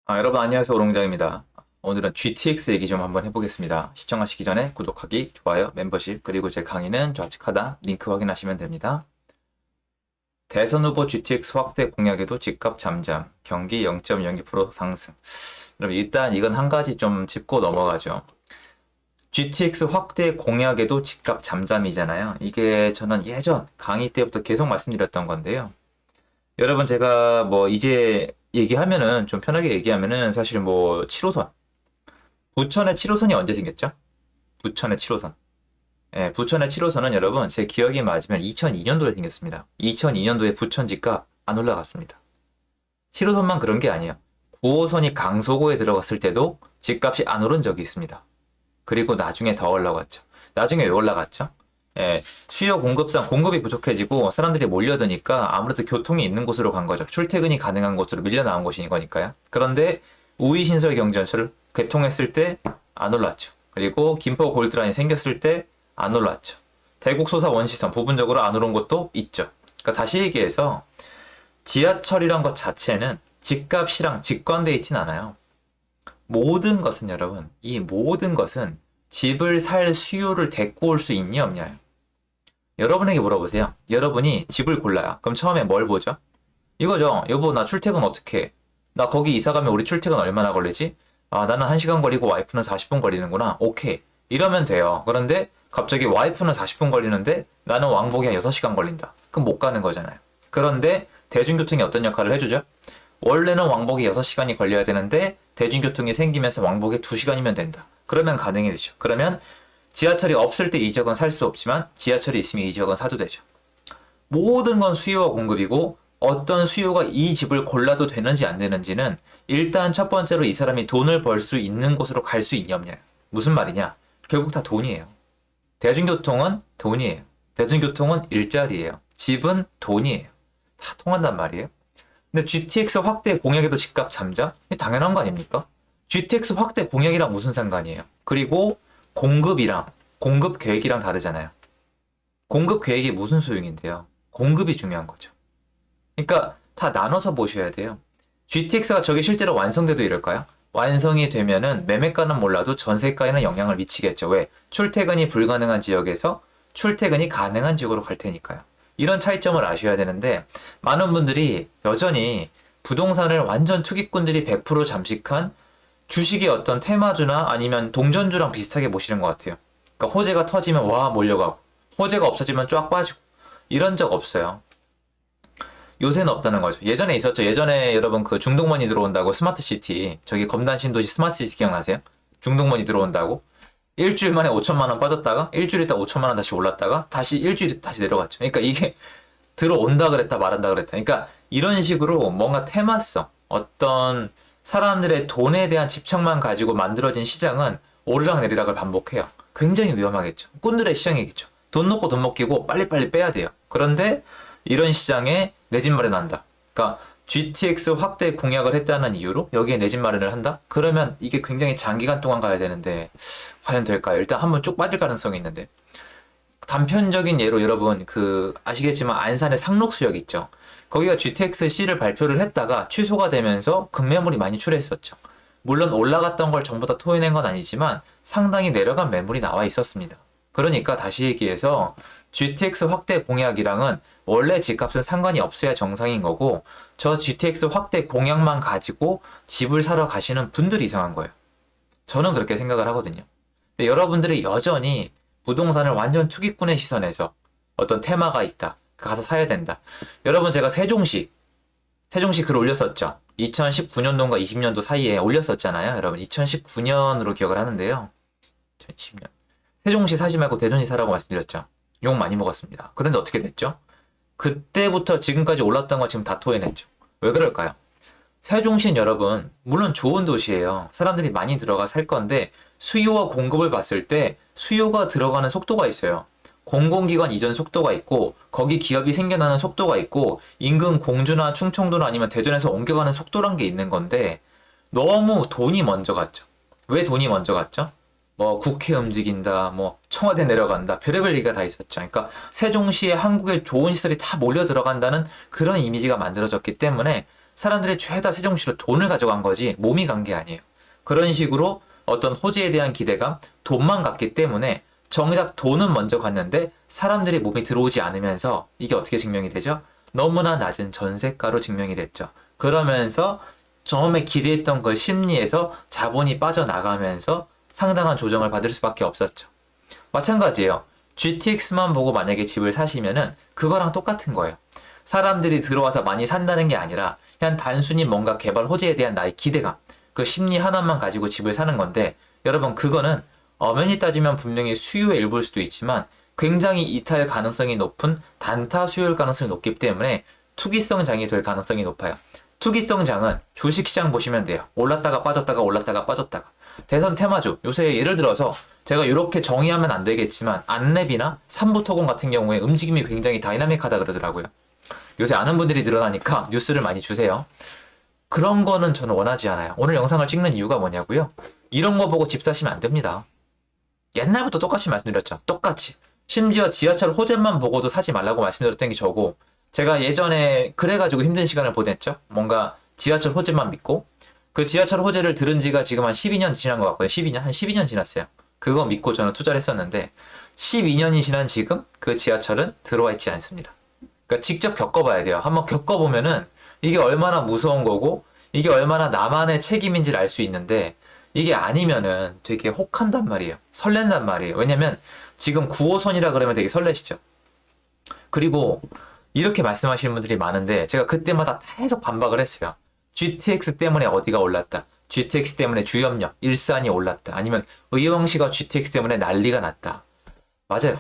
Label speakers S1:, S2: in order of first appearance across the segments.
S1: 여러분 안녕하세요. 오롱장입니다. 오늘은 GTX 얘기 좀 한번 해보겠습니다. 시청하시기 전에 구독하기, 좋아요, 멤버십, 그리고 제 강의는 좌측 하단 링크 확인하시면 됩니다. 대선 후보 GTX 확대 공약에도 집값 잠잠, 경기 0.02% 상승. 그럼 일단 이건 한 가지 좀 짚고 넘어가죠. GTX 확대 공약에도 집값 잠잠이잖아요. 이게 저는 예전 강의 때부터 계속 말씀드렸던 건데요. 여러분 제가 뭐 이제 얘기하면은 좀 편하게 얘기하면은 사실 뭐 7호선 부천의 7호선이 언제 생겼죠? 부천의 7호선. 예, 부천의 7호선은 여러분 제 기억이 맞으면 2002년도에 생겼습니다. 2002년도에 부천 집값 안 올라갔습니다. 7호선만 그런 게 아니에요. 9호선이 강서구에 들어갔을 때도 집값이 안 오른 적이 있습니다. 그리고 나중에 더 올라갔죠. 나중에 왜 올라갔죠? 예, 수요 공급상 공급이 부족해지고 사람들이 몰려드니까 아무래도 교통이 있는 곳으로 간 거죠. 출퇴근이 가능한 곳으로 밀려 나온 곳인 거니까요. 그런데 우이신설 경전철을 개통했을 때 안 올랐죠. 그리고 김포 골드라인 생겼을 때 안 올랐죠. 대곡 소사 원시선 부분적으로 안 오른 곳도 있죠. 그러니까 다시 얘기해서 지하철이란 것 자체는 집값이랑 직관되어 있진 않아요. 모든 것은 여러분, 이 모든 것은 집을 살 수요를 데리고 올 수 있냐 없냐요. 여러분에게 물어보세요. 여러분이 집을 골라요. 그럼 처음에 뭘 보죠? 이거죠. 여보, 나 출퇴근 어떻게 해? 나 거기 이사 가면 우리 출퇴근 얼마나 걸리지? 나는 1시간 걸리고 와이프는 40분 걸리는구나. 오케이. 이러면 돼요. 그런데 갑자기 와이프는 40분 걸리는데 나는 왕복이 한 6시간 걸린다. 그럼 못 가는 거잖아요. 그런데 대중교통이 어떤 역할을 해주죠? 원래는 왕복이 6시간이 걸려야 되는데 대중교통이 생기면서 왕복이 2시간이면 된다. 그러면 가능해지죠. 그러면 지하철이 없을 때 이 지역은 살 수 없지만 지하철이 있으면 이 지역은 사도 되죠. 모든 건 수요와 공급이고 어떤 수요가 이 집을 골라도 되는지 안 되는지는 일단 첫 번째로 이 사람이 돈을 벌 수 있는 곳으로 갈 수 있냐 없냐. 무슨 말이냐? 결국 다 돈이에요. 대중교통은 돈이에요. 대중교통은 일자리예요. 집은 돈이에요. 다 통한단 말이에요. 근데 GTX 확대 공약에도 집값 잠잠? 당연한 거 아닙니까? GTX 확대 공약이랑 무슨 상관이에요? 그리고 공급 계획이랑 다르잖아요. 공급 계획이 무슨 소용인데요? 공급이 중요한 거죠. 그러니까 다 나눠서 보셔야 돼요. GTX가 저게 실제로 완성돼도 이럴까요? 완성이 되면은 매매가는 몰라도 전세가에는 영향을 미치겠죠. 왜? 출퇴근이 불가능한 지역에서 출퇴근이 가능한 지역으로 갈 테니까요. 이런 차이점을 아셔야 되는데 많은 분들이 여전히 부동산을 완전 투기꾼들이 100% 잠식한 주식의 어떤 테마주나 아니면 동전주랑 비슷하게 보시는 것 같아요. 그러니까 호재가 터지면 와 몰려가고 호재가 없어지면 쫙 빠지고 이런 적 없어요. 요새는 없다는 거죠. 예전에 있었죠. 예전에 여러분 그 중동머니 들어온다고 스마트시티 저기 검단 신도시 스마트시티 기억나세요? 중동머니 들어온다고 일주일 만에 5천만 원 빠졌다가 일주일 있다 5천만 원 다시 올랐다가 다시 일주일 있다 다시 내려갔죠. 그러니까 이게 들어온다 그랬다 말한다 그랬다. 그러니까 이런 식으로 뭔가 테마성 어떤 사람들의 돈에 대한 집착만 가지고 만들어진 시장은 오르락 내리락을 반복해요. 굉장히 위험하겠죠. 꾼들의 시장이겠죠. 돈 놓고 돈 먹기고 빨리빨리 빼야 돼요. 그런데 이런 시장에 내 집 마련한다. 그러니까 GTX 확대 공약을 했다는 이유로 여기에 내 집 마련을 한다? 그러면 이게 굉장히 장기간 동안 가야 되는데 과연 될까요? 일단 한번 쭉 빠질 가능성이 있는데 단편적인 예로 여러분 그 아시겠지만 안산의 상록수역 있죠. 거기가 GTX-C를 발표를 했다가 취소가 되면서 급매물이 많이 출했었죠. 물론 올라갔던 걸 전부 다 토해낸 건 아니지만 상당히 내려간 매물이 나와 있었습니다. 그러니까 다시 얘기해서 GTX 확대 공약이랑은 원래 집값은 상관이 없어야 정상인 거고 저 GTX 확대 공약만 가지고 집을 사러 가시는 분들이 이상한 거예요. 저는 그렇게 생각을 하거든요. 근데 여러분들이 여전히 부동산을 완전 투기꾼의 시선에서 어떤 테마가 있다. 가서 사야 된다. 여러분 제가 세종시 글 올렸었죠. 2019년도인가 20년도 사이에 올렸었잖아요. 여러분 2019년으로 기억을 하는데요. 2010년. 세종시 사지 말고 대전시 사라고 말씀드렸죠. 욕 많이 먹었습니다. 그런데 어떻게 됐죠? 그때부터 지금까지 올랐던 거 지금 다 토해냈죠. 왜 그럴까요? 세종시는 여러분 물론 좋은 도시예요. 사람들이 많이 들어가 살 건데 수요와 공급을 봤을 때 수요가 들어가는 속도가 있어요. 공공기관 이전 속도가 있고 거기 기업이 생겨나는 속도가 있고 인근 공주나 충청도나 아니면 대전에서 옮겨가는 속도란 게 있는 건데 너무 돈이 먼저 갔죠. 왜 돈이 먼저 갔죠? 뭐 국회 움직인다, 뭐 청와대 내려간다, 별의별 얘기가 다 있었죠. 그러니까 세종시에 한국의 좋은 시설이 다 몰려 들어간다는 그런 이미지가 만들어졌기 때문에 사람들이 죄다 세종시로 돈을 가져간 거지 몸이 간 게 아니에요. 그런 식으로 어떤 호재에 대한 기대감, 돈만 갔기 때문에 정작 돈은 먼저 갔는데 사람들이 몸이 들어오지 않으면서 이게 어떻게 증명이 되죠? 너무나 낮은 전세가로 증명이 됐죠. 그러면서 처음에 기대했던 걸 심리에서 자본이 빠져나가면서 상당한 조정을 받을 수밖에 없었죠. 마찬가지예요. GTX만 보고 만약에 집을 사시면은 그거랑 똑같은 거예요. 사람들이 들어와서 많이 산다는 게 아니라 그냥 단순히 뭔가 개발 호재에 대한 나의 기대감, 그 심리 하나만 가지고 집을 사는 건데 여러분 그거는 엄연히 따지면 분명히 수요의 일부일 수도 있지만 굉장히 이탈 가능성이 높은 단타 수요일 가능성이 높기 때문에 투기성 장이 될 가능성이 높아요. 투기성 장은 주식시장 보시면 돼요. 올랐다가 빠졌다가 올랐다가 빠졌다가. 대선 테마주 요새 예를 들어서 제가 이렇게 정의하면 안 되겠지만 안랩이나 삼부토건 같은 경우에 움직임이 굉장히 다이나믹하다 그러더라고요. 요새 아는 분들이 늘어나니까 뉴스를 많이 주세요. 그런 거는 저는 원하지 않아요. 오늘 영상을 찍는 이유가 뭐냐고요? 이런 거 보고 집 사시면 안 됩니다. 옛날부터 똑같이 말씀드렸죠. 똑같이. 심지어 지하철 호재만 보고도 사지 말라고 말씀드렸던 게 저고 제가 예전에 그래가지고 힘든 시간을 보냈죠. 뭔가 지하철 호재만 믿고 그 지하철 호재를 들은 지가 지금 한 12년 지난 것 같고요. 12년? 한 12년 지났어요. 그거 믿고 저는 투자를 했었는데 12년이 지난 지금 그 지하철은 들어와 있지 않습니다. 그러니까 직접 겪어봐야 돼요. 한번 겪어보면은 이게 얼마나 무서운 거고 이게 얼마나 나만의 책임인지를 알 수 있는데 이게 아니면은 되게 혹한단 말이에요. 설렌단 말이에요. 왜냐면 지금 9호선이라 그러면 되게 설레시죠. 그리고 이렇게 말씀하시는 분들이 많은데 제가 그때마다 계속 반박을 했어요. GTX 때문에 어디가 올랐다. GTX 때문에 주염역, 일산이 올랐다. 아니면 의왕시가 GTX 때문에 난리가 났다. 맞아요.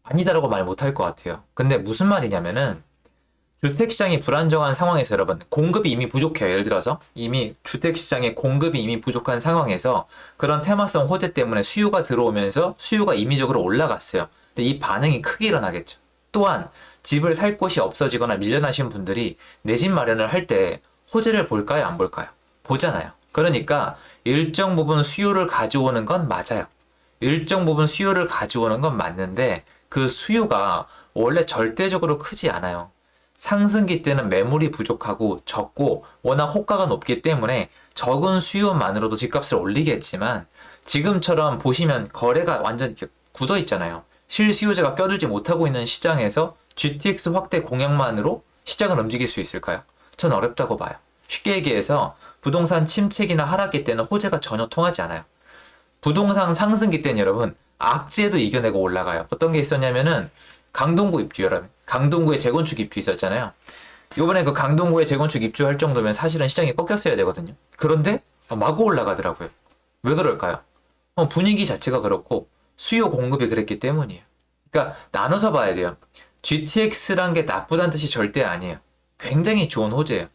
S1: 아니다라고 말 못할 것 같아요. 근데 무슨 말이냐면은 주택시장이 불안정한 상황에서 여러분 공급이 이미 부족해요. 예를 들어서 이미 주택시장의 공급이 이미 부족한 상황에서 그런 테마성 호재 때문에 수요가 들어오면서 수요가 임의적으로 올라갔어요. 근데 이 반응이 크게 일어나겠죠. 또한 집을 살 곳이 없어지거나 밀려나신 분들이 내 집 마련을 할 때 호재를 볼까요? 안 볼까요? 보잖아요. 그러니까 일정 부분 수요를 가져오는 건 맞아요. 일정 부분 수요를 가져오는 건 맞는데 그 수요가 원래 절대적으로 크지 않아요. 상승기 때는 매물이 부족하고 적고 워낙 호가가 높기 때문에 적은 수요만으로도 집값을 올리겠지만 지금처럼 보시면 거래가 완전 굳어 있잖아요. 실수요자가 껴들지 못하고 있는 시장에서 GTX 확대 공약만으로 시장을 움직일 수 있을까요? 전 어렵다고 봐요. 쉽게 얘기해서 부동산 침체기나 하락기 때는 호재가 전혀 통하지 않아요. 부동산 상승기 때는 여러분 악재도 이겨내고 올라가요. 어떤 게 있었냐면은 강동구 입주 여러분. 강동구에 재건축 입주 있었잖아요. 이번에 그 강동구에 재건축 입주할 정도면 사실은 시장이 꺾였어야 되거든요. 그런데 마구 올라가더라고요. 왜 그럴까요? 분위기 자체가 그렇고 수요 공급이 그랬기 때문이에요. 그러니까 나눠서 봐야 돼요. GTX란 게 나쁘다는 뜻이 절대 아니에요. 굉장히 좋은 호재예요.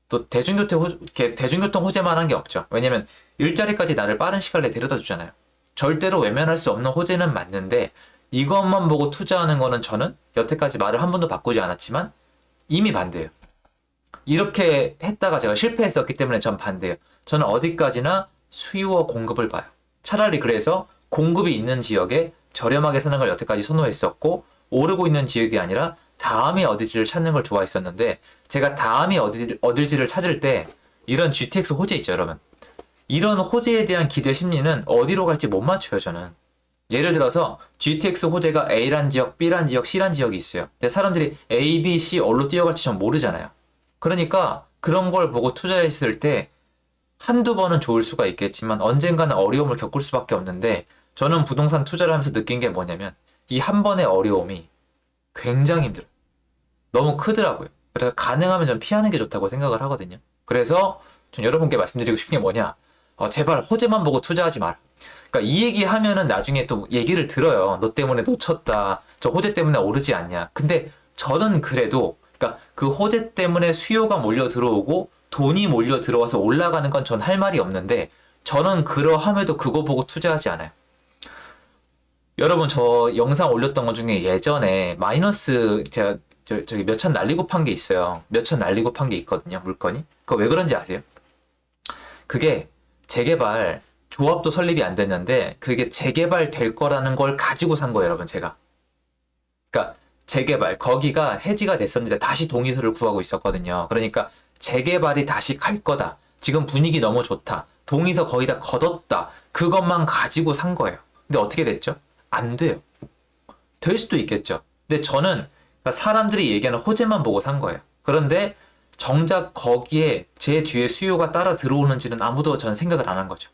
S1: 또 대중교통 호재만 한 게 없죠. 왜냐면 일자리까지 나를 빠른 시간 내에 데려다 주잖아요. 절대로 외면할 수 없는 호재는 맞는데 이것만 보고 투자하는 거는 저는 여태까지 말을 한 번도 바꾸지 않았지만 이미 반대예요. 이렇게 했다가 제가 실패했었기 때문에 전 반대예요. 저는 어디까지나 수요와 공급을 봐요. 차라리 그래서 공급이 있는 지역에 저렴하게 사는 걸 여태까지 선호했었고 오르고 있는 지역이 아니라 다음이 어디지를 찾는 걸 좋아했었는데 제가 다음이 어딜지를 찾을 때 이런 GTX 호재 있죠 여러분. 이런 호재에 대한 기대 심리는 어디로 갈지 못 맞춰요 저는. 예를 들어서 GTX 호재가 A란 지역, B란 지역, C란 지역이 있어요. 근데 사람들이 A, B, C 어디로 뛰어갈지 전 모르잖아요. 그러니까 그런 걸 보고 투자했을 때 한두 번은 좋을 수가 있겠지만 언젠가는 어려움을 겪을 수밖에 없는데 저는 부동산 투자를 하면서 느낀 게 뭐냐면 이 한 번의 어려움이 굉장히 힘들어요. 너무 크더라고요. 그래서 가능하면 좀 피하는 게 좋다고 생각을 하거든요. 그래서 좀 여러분께 말씀드리고 싶은 게 뭐냐. 제발 호재만 보고 투자하지 마라. 그러니까 이 얘기 하면은 나중에 또 얘기를 들어요. 너 때문에 놓쳤다. 저 호재 때문에 오르지 않냐. 근데 저는 그래도 그러니까 그 호재 때문에 수요가 몰려 들어오고 돈이 몰려 들어와서 올라가는 건 전 할 말이 없는데 저는 그러함에도 그거 보고 투자하지 않아요. 여러분 저 영상 올렸던 것 중에 예전에 마이너스 제가 저기 몇천 날리고 판 게 있어요. 몇천 날리고 판 게 있거든요. 물건이. 그거 왜 그런지 아세요? 그게 재개발 조합도 설립이 안 됐는데 그게 재개발 될 거라는 걸 가지고 산 거예요, 여러분 제가. 그러니까 재개발 거기가 해지가 됐었는데 다시 동의서를 구하고 있었거든요. 그러니까 재개발이 다시 갈 거다. 지금 분위기 너무 좋다. 동의서 거의 다 걷었다. 그것만 가지고 산 거예요. 근데 어떻게 됐죠? 안 돼요. 될 수도 있겠죠. 근데 저는 사람들이 얘기하는 호재만 보고 산 거예요. 그런데 정작 거기에 제 뒤에 수요가 따라 들어오는지는 아무도 전 생각을 안 한 거죠.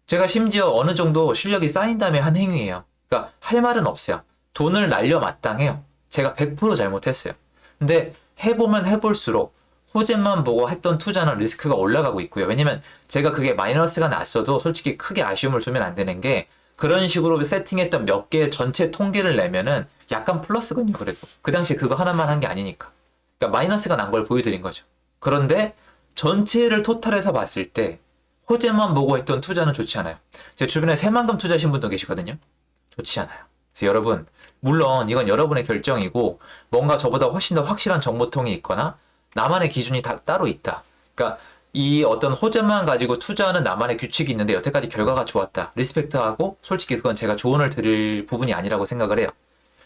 S1: 제가 심지어 어느 정도 실력이 쌓인 다음에 한 행위예요. 그러니까 할 말은 없어요. 돈을 날려 마땅해요. 제가 100% 잘못했어요. 근데 해보면 해볼수록 호재만 보고 했던 투자는 리스크가 올라가고 있고요. 왜냐면 제가 그게 마이너스가 났어도 솔직히 크게 아쉬움을 두면 안 되는 게 그런 식으로 세팅했던 몇 개의 전체 통계를 내면은 약간 플러스군요. 그래도 그 당시에 그거 하나만 한 게 아니니까. 그러니까 마이너스가 난 걸 보여드린 거죠. 그런데 전체를 토탈해서 봤을 때 호재만 보고 했던 투자는 좋지 않아요. 제 주변에 새만금 투자하신 분도 계시거든요. 좋지 않아요. 그래서 여러분, 물론 이건 여러분의 결정이고 뭔가 저보다 훨씬 더 확실한 정보통이 있거나 나만의 기준이 다 따로 있다. 그러니까 이 어떤 호재만 가지고 투자하는 나만의 규칙이 있는데 여태까지 결과가 좋았다. 리스펙트하고 솔직히 그건 제가 조언을 드릴 부분이 아니라고 생각을 해요.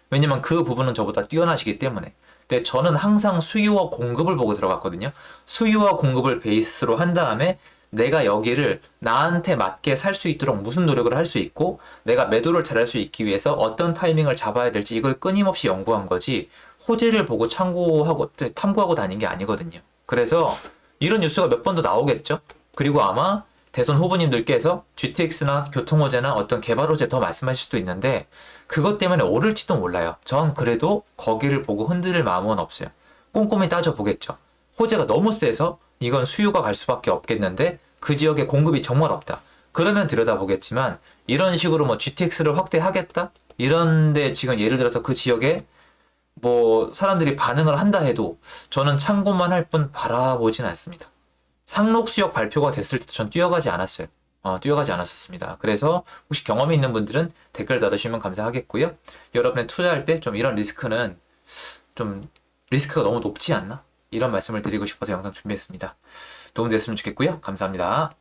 S1: 왜냐면 그 부분은 저보다 뛰어나시기 때문에. 근데 저는 항상 수요와 공급을 보고 들어갔거든요. 수요와 공급을 베이스로 한 다음에 내가 여기를 나한테 맞게 살 수 있도록 무슨 노력을 할 수 있고 내가 매도를 잘할 수 있기 위해서 어떤 타이밍을 잡아야 될지 이걸 끊임없이 연구한 거지 호재를 보고 참고하고 탐구하고 다닌 게 아니거든요. 그래서 이런 뉴스가 몇 번 더 나오겠죠. 그리고 아마 대선 후보님들께서 GTX나 교통호재나 어떤 개발호재 더 말씀하실 수도 있는데 그것 때문에 오를지도 몰라요. 전 그래도 거기를 보고 흔들릴 마음은 없어요. 꼼꼼히 따져보겠죠. 호재가 너무 세서 이건 수요가 갈 수밖에 없겠는데 그 지역에 공급이 정말 없다. 그러면 들여다보겠지만 이런 식으로 뭐 GTX를 확대하겠다? 이런데 지금 예를 들어서 그 지역에 뭐 사람들이 반응을 한다 해도 저는 참고만 할 뿐 바라보진 않습니다. 상록수역 발표가 됐을 때도 전 뛰어가지 않았어요. 뛰어가지 않았었습니다. 그래서 혹시 경험이 있는 분들은 댓글 달아주시면 감사하겠고요. 여러분의 투자할 때 좀 이런 리스크는 좀 리스크가 너무 높지 않나? 이런 말씀을 드리고 싶어서 영상 준비했습니다. 도움됐으면 좋겠고요. 감사합니다.